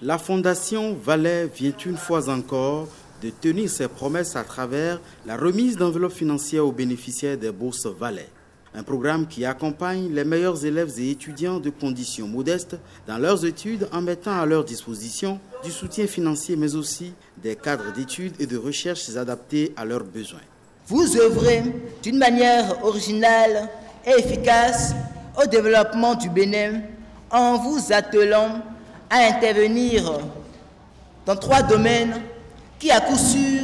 La Fondation Valais vient une fois encore de tenir ses promesses à travers la remise d'enveloppes financières aux bénéficiaires des bourses Valais. Un programme qui accompagne les meilleurs élèves et étudiants de conditions modestes dans leurs études en mettant à leur disposition du soutien financier mais aussi des cadres d'études et de recherche adaptés à leurs besoins. Vous œuvrez d'une manière originale et efficace au développement du Bénin en vous attelant à intervenir dans 3 domaines qui à coup sûr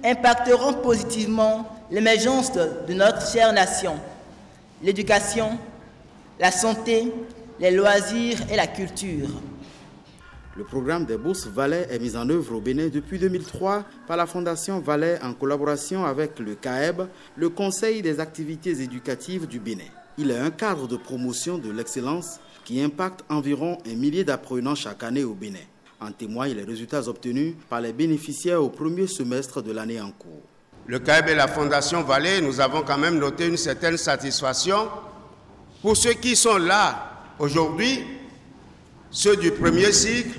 impacteront positivement l'émergence de notre chère nation: l'éducation, la santé, les loisirs et la culture. Le programme des bourses Valais est mis en œuvre au Bénin depuis 2003 par la Fondation Valais en collaboration avec le CAEB, le Conseil des activités éducatives du Bénin. Il est un cadre de promotion de l'excellence qui impacte environ 1 millier d'apprenants chaque année au Bénin. En témoignent les résultats obtenus par les bénéficiaires au premier semestre de l'année en cours. Le CAEB et la Fondation Valais, nous avons quand même noté une certaine satisfaction. Pour ceux qui sont là aujourd'hui, ceux du premier cycle,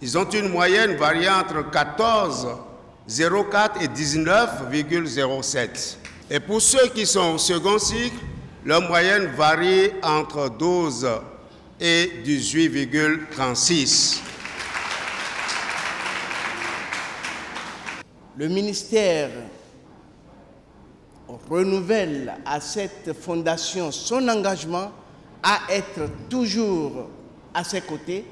ils ont une moyenne variant entre 14,04 et 19,07. Et pour ceux qui sont au second cycle, leur moyenne varie entre 12 et 18,36. Le ministère renouvelle à cette fondation son engagement à être toujours à ses côtés.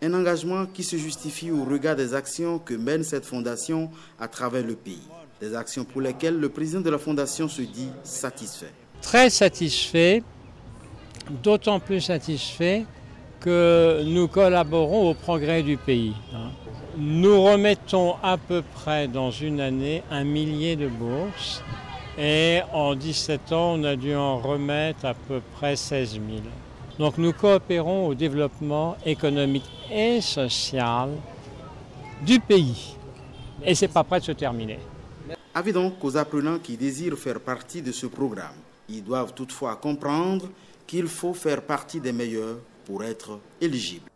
Un engagement qui se justifie au regard des actions que mène cette fondation à travers le pays. Des actions pour lesquelles le président de la fondation se dit satisfait. Très satisfait, d'autant plus satisfait que nous collaborons au progrès du pays. Nous remettons à peu près dans une année 1 millier de bourses et en 17 ans on a dû en remettre à peu près 16 000. Donc nous coopérons au développement économique et social du pays et ce n'est pas prêt de se terminer. Avis donc aux apprenants qui désirent faire partie de ce programme. Ils doivent toutefois comprendre qu'il faut faire partie des meilleurs pour être éligibles.